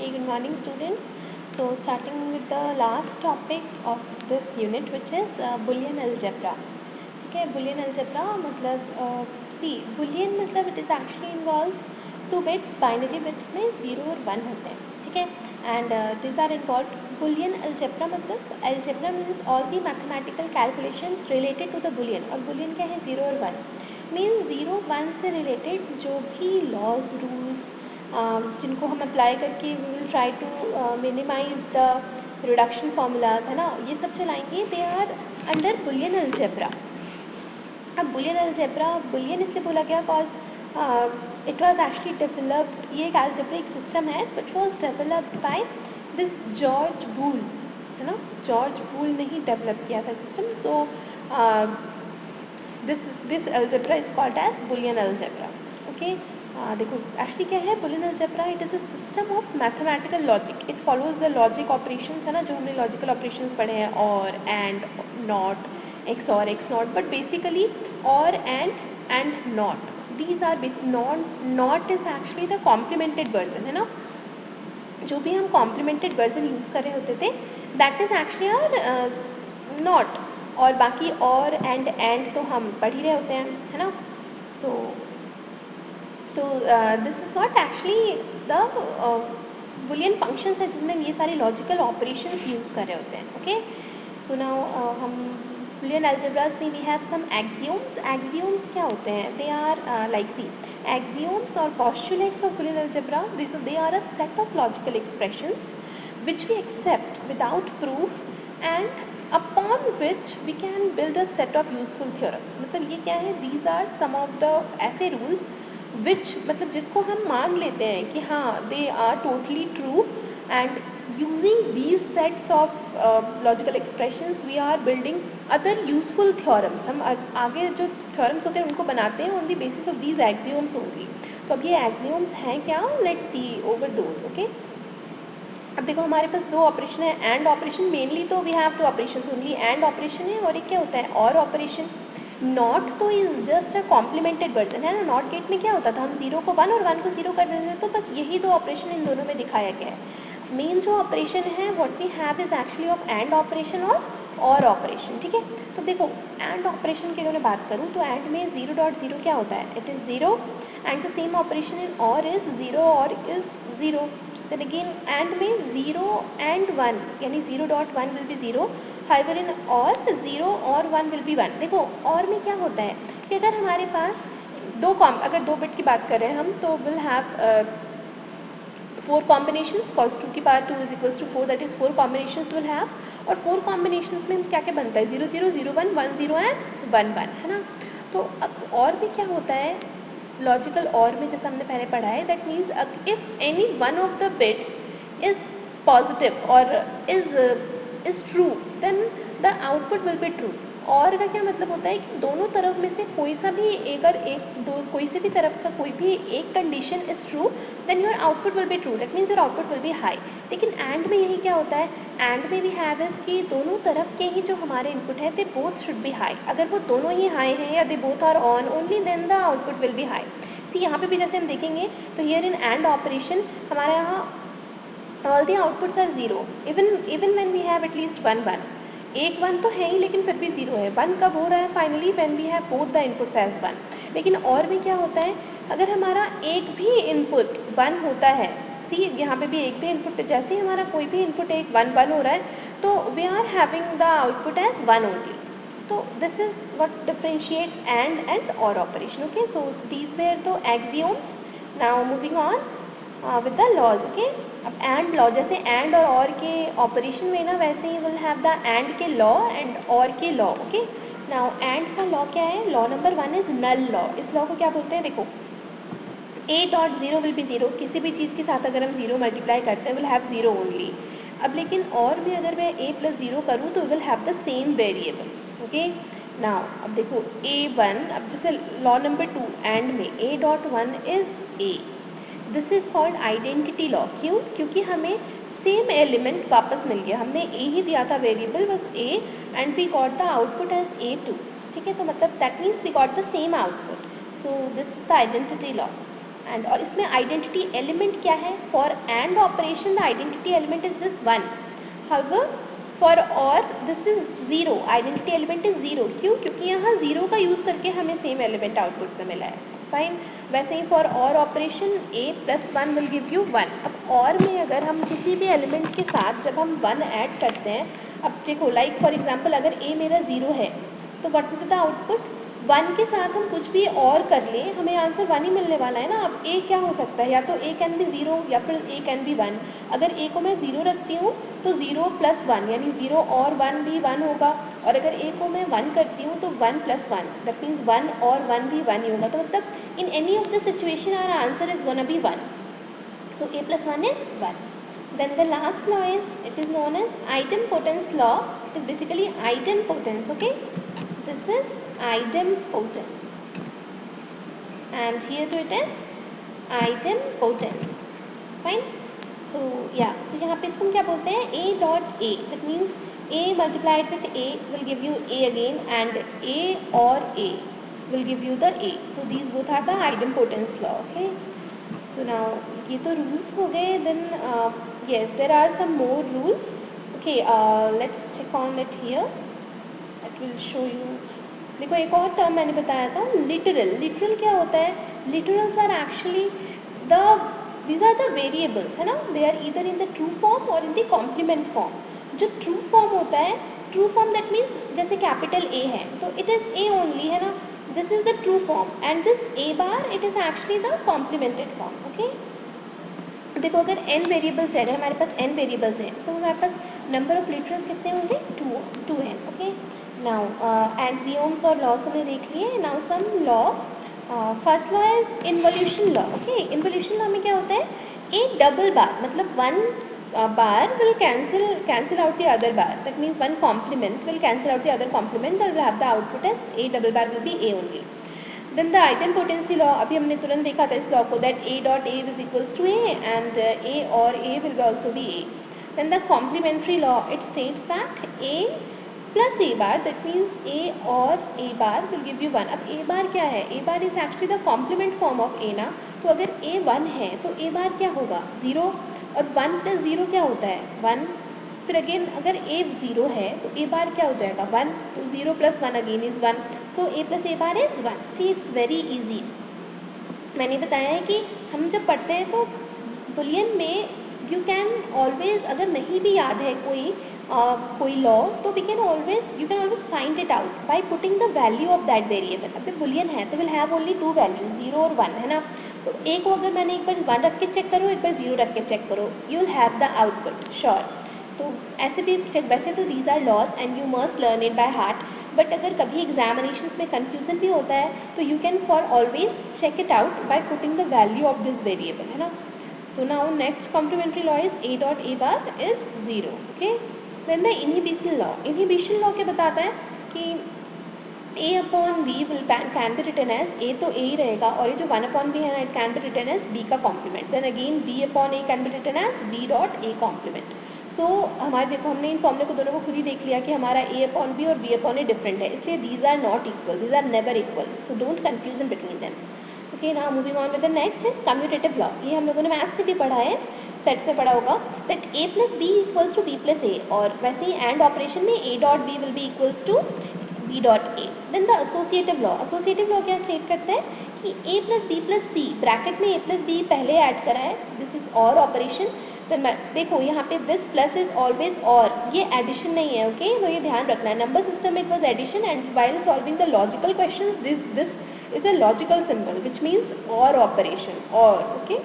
Hey, good morning, students. So, starting with the last topic of this unit, which is Boolean algebra. ठीक है, Boolean algebra मतलब Boolean मतलब it is actually involves two bits, binary bits में 0 और 1 होते हैं, ठीक है, and these are involved. Boolean algebra मतलब algebra means all the mathematical calculations related to the Boolean, और Boolean क्या है 0 और 1 मीन्स 0 1 से रिलेटेड जो भी लॉज रूल्स जिनको हम अप्लाई करके we will try to minimize the reduction formulas है ना, ये सब चलाएंगे. They are under Boolean algebra. अब बुलियन अलजेब्रा बुलियन इसलिए बोला गया because it was actually developed, ये एक अलजेब्रिक सिस्टम है which was developed by this George Boole, है ना. जॉर्ज बूल ने ही डेवलप किया था system. So this algebra is called as Boolean algebra. Okay, देखो एक्चुअली क्या है Boolean algebra. It is a system of mathematical logic. It follows the logic operations, है ना, जो हमने लॉजिकल ऑपरेशंस पढ़े हैं, or and, not, X or X not, but basically or and not, these are not is actually the complemented version, है ना. जो भी हम कॉम्प्लीमेंटेड वर्जन यूज़ कर रहे होते थे that is actually our not, और बाकी और एंड तो हम पढ़ ही रहे होते हैं, है ना. सो तो this is what actually the Boolean functions है जिसमें ये सारे लॉजिकल ऑपरेशंस यूज़ कर रहे होते हैं. ओके, सो नाउ हम बुलियन अलजेब्रास में वी हैव सम एक्सियोम्स. एक्सियोम्स क्या होते हैं? They are like see axioms और postulates of Boolean algebra. They are a set of logical expressions which we accept without proof and upon which we can build a set of useful theorems. मतलब ये क्या है? These are some of the ऐसे rules which मतलब जिसको हम मान लेते हैं कि हाँ they are totally true, and using these sets of logical expressions we are building other useful theorems. हम आगे जो थ्योरम्स होते हैं उनको बनाते हैं on the basis of these axioms only. तो अब ये एक्सियोम्स हैं क्या? Let's see over those. Okay, अब देखो हमारे पास दो ऑपरेशन है, एंड ऑपरेशन. मेनली तो we have two operation only, and operation है और एक क्या होता है और ऑपरेशन. नॉट तो is just a complemented version, है ना. नॉट गेट में क्या होता था, हम 0 को 1 और 1 को 0 कर देते थे. तो बस यही दो ऑपरेशन इन दोनों में दिखाया गया है. मेन जो ऑपरेशन है what we have is actually of and operation or operation. ठीक है, तो देखो एंड ऑपरेशन की अगर मैं बात करूँ तो एंड में 0.0 क्या होता है? It is 0, and the same operation in और इज़ 0 और इज़ 0. देन अगेन एंड में 0 and 1 यानी 0.1 विल बी 0. हाइवर इन और 0 और 1 विल बी 1. देखो और में क्या होता है कि अगर हमारे पास अगर दो बिट की बात कर रहे हैं हम तो विल हैव 4 कॉम्बिनेशंस. cos 2 की power 2 is equals to 4, that is 4 combinations will have. और 4 कॉम्बिनेशंस में क्या क्या बनता है? 0 0 0 1 1 0 एंड 1 1, है ना. तो अब और में क्या होता है लॉजिकल और में, जैसा हमने पहले पढ़ा है, that means if any one of the bits is positive or is true then the output will be true. और का क्या मतलब होता है कि दोनों तरफ में से कोई सा भी कोई से भी तरफ का कोई भी एक condition is true then your output will be true, that means your output will be high. लेकिन एंड में यही क्या होता है? एंड में वी हैव इज कि दोनों तरफ के ही जो हमारे इनपुट है they both should be high. अगर वो दोनों ही हाई हैं या they both are on only then the output will be high. See यहाँ पे भी जैसे हम देखेंगे तो हियर इन एंड ऑपरेशन हमारे यहाँ all the outputs are 0 even when we have at least 1 1. एक 1 तो है ही लेकिन फिर भी 0 है. 1 कब हो रहा है? Finally when we have both the inputs as 1. लेकिन और में क्या होता है? अगर हमारा एक भी इनपुट 1 होता है, सी यहाँ पे भी एक भी इनपुट, जैसे ही हमारा कोई भी इनपुट एक 1 1 हो रहा है तो we are having the output as 1 only. तो this is what differentiates and or operation. Okay, so these were the axioms. Now moving on with the laws. Okay, अब एंड लॉ, जैसे एंड और के operation में ना वैसे ही will have the and के law and or के law. Okay, now and का लॉ क्या है? Law number 1 is null law. इस लॉ को क्या बोलते हैं? देखो a.0 विल बी 0. किसी भी चीज़ के साथ अगर हम 0 मल्टीप्लाई करते हैं विल हैव 0 ओनली. अब लेकिन और भी अगर मैं a + 0 करूँ तो will have the same variable. Okay, now अब देखो a1, अब जैसे लॉ नंबर 2 एंड में a.1 is a. This is called identity law. क्यों? क्योंकि हमें सेम एलिमेंट वापस मिल गया. हमने a ही दिया था, variable was a and we got the output as a2. ठीक है, तो मतलब that means we got the same output. So this is the identity law. And और इसमें आइडेंटिटी एलिमेंट क्या है? For and operation the identity element is this 1. However for or this is 0. Identity element is 0. क्यों? क्योंकि यहाँ 0 का use करके हमें सेम एलिमेंट आउटपुट में मिला है. फाइन. वैसे ही फॉर और operation a + 1 will give you 1. अब और में अगर हम किसी भी एलिमेंट के साथ जब हम 1 ऐड करते हैं, अब देखो लाइक फॉर एग्जांपल अगर a मेरा 0 है तो what will be the output? 1 के साथ हम कुछ भी और कर लें हमें आंसर 1 ही मिलने वाला है ना. अब a क्या हो सकता है? या तो a कैन बी 0 या फिर a कैन बी 1. अगर a को मैं 0 रखती हूँ तो 0 + 1 यानी 0 और 1 भी 1 होगा, और अगर a को मैं 1 करती हूँ तो 1 + 1 दैट मीन्स 1 और 1 भी 1 ही होगा. तो मतलब in any of the situation our answer is gonna be 1. So a + 1 is 1. Then the last law is, it is known as idempotence law. It is basically idempotence, okay? This is idempotence. And here too it is idempotence. Fine? So yeah, तो यहाँ पे इसको हम क्या बोलते हैं? A dot A. That means A multiplied with A will give you A again, and A or A will give you the A. So these both are the idempotence law, okay? So now ये तो rules हो गए. Then yes, there are some more rules. Okay, let's check on it here. It will show you. देखो एक और term मैंने बताया था, लिटरल. लिटरल क्या होता है? Literals are actually these are the variables, है ना. they are either in the true form or in the complement form. जो true form होता है, true form that means जैसे कैपिटल A है तो it is A only, है ना. this is the true form and this A bar it is actually the complemented form. okay, देखो अगर n वेरिएबल्स है, अगर हमारे पास n वेरिएबल्स हैं तो हमारे पास नंबर ऑफ लिटरल्स कितने होंगे? 2n. ओके, नाउ एक्सियोम्स और लॉस हमने देख लिए. Now some law. First law is involution law. Okay, involution law में क्या होता है? ए डबल बार मतलब one bar will cancel out the other bar. That means one complement will cancel out the other complement and will have the output as a double bar will be a only. Then the idempotency law, अभी हमने तुरंत देखा था इस law को, that a dot a is equals to a and a or a will also be a. Then the complementary law, it states that a plus a bar, that means a or a bar will give you 1. अब a bar क्या है? a bar is actually the complement form of a ना. तो अगर a 1 है तो a bar क्या होगा? 0. और 1 plus 0 क्या होता है? 1. फिर अगेन अगर a 0 है तो a बार क्या हो जाएगा? 1. तो 0 plus 1 again is 1. So a plus a bar is 1. See it's very easy. मैंने बताया है कि हम जब पढ़ते हैं तो बुलियन में यू कैन ऑलवेज, अगर नहीं भी याद है कोई लॉ तो we can always you can always find it out by putting the value of that variable. अब बुलियन है तो विल हैव ओनली 2 वैल्यूज, 0 और 1, है ना. तो ए को अगर मैंने एक बार 1 रख के चेक करो, एक बार 0 रख के चेक करो, you will have the output sure. तो ऐसे भी चेक. वैसे तो these are laws and you must learn it by heart, but अगर कभी एग्जामिनेशंस में कंफ्यूजन भी होता है तो you can for always check it out by putting the value of this variable, है ना. So now next complementary law is a dot a bar is 0. Okay, then the inhibition law. Inhibition law क्या बताता है कि a upon b will can be written as a तो a ही रहेगा, और ये जो 1 upon b है ना, it can be written as b का complement. Then again b upon a can be written as b dot a complement. So हमारे देखो हमने इन फॉर्मूले को दोनों को खुद ही देख लिया कि हमारा a upon b और b upon a डिफरेंट है, इसलिए these are not equal, these are never equal. So don't confusion between them. Okay, now moving on with the next is commutative law. ये हम लोगों ने मैथ्स से भी पढ़ा है, सेट्स में पढ़ा होगा, that a plus b equals to b plus a. और वैसे ही एंड ऑपरेशन में a dot b will be equals to b dot a. Then the associative law. associative law क्या स्टेट करता है कि a plus b plus c, bracket में a plus b पहले add करा है, दिस इज और ऑपरेशन. then देखो यहाँ पे दिस प्लस इज ऑलवेज और, ये एडिशन नहीं है. ओके, तो ये ध्यान रखना है. Number system it was addition and while solving the logical question this is a logical symbol which means or operation or. Okay,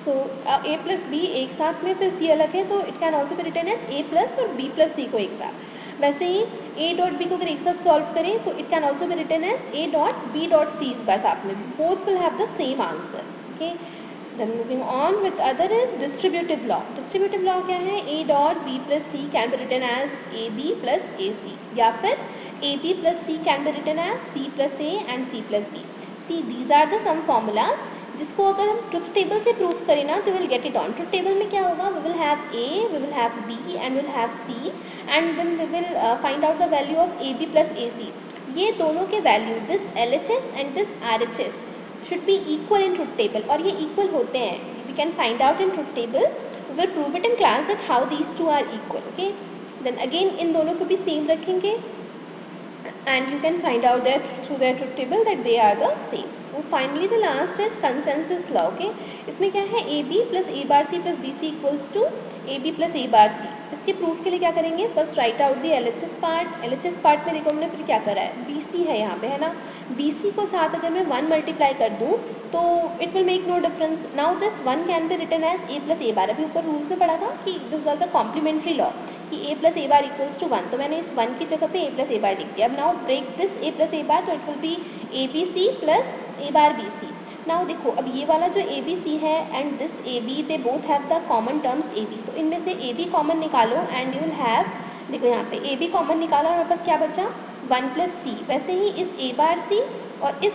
so a plus b एक साथ में, फिर c अलग है, तो it can also be written as a plus और b plus c को एक साथ. वैसे ही a डॉट b को अगर एक साथ सॉल्व करें तो it can also be written as a dot b dot c इस बार साथ में. Both will have the same answer. Okay, then moving on with other is distributive law. Distributive law क्या है? a dot b plus c can be written as a b plus a c, या फिर a b plus c can be written as c plus a and c plus b. See these are the some formulas जिसको अगर हम truth table से proof करें ना तो will get it on. Truth table में क्या होगा? We will have a, we will have b and will have c and then we will find out the value of a b plus a c. ये दोनों के वैल्यू, this LHS and this RHS should be equal in truth table, और ये equal होते हैं. We can find out in truth table. We will prove it in class that how these two are equal. Okay. Then again इन दोनों को भी same रखेंगे and you can find out that through their truth table that they are the same. And finally the last is consensus law. Okay. इसमें क्या है, AB plus A bar C plus BC equals to AB plus A bar C. इसके proof के लिए क्या करेंगे, first right out the LHS part. LHS part में देखो हमने फिर क्या करा है, BC है यहाँ पे, है ना. BC को साथ अगर मैं 1 मल्टीप्लाई कर दूँ तो it will make no difference. Now this 1 can be written as A plus A bar. अभी ऊपर रूल्स में पढ़ा था कि this was a complementary law कि A plus A bar equals to 1, तो मैंने इस 1 की जगह पे A प्लस A बार लिख दिया. अब now break this A plus A bar, तो it will be ABC plus A bar BC. Now देखो अब ये वाला जो ABC है and this AB they both have the common terms AB, तो इनमें से AB कॉमन निकालो एंड यू विल हैव, देखो यहाँ पे AB कॉमन निकाला और मेरे पास क्या बचा 1 प्लस C. वैसे ही इस A बार C और इस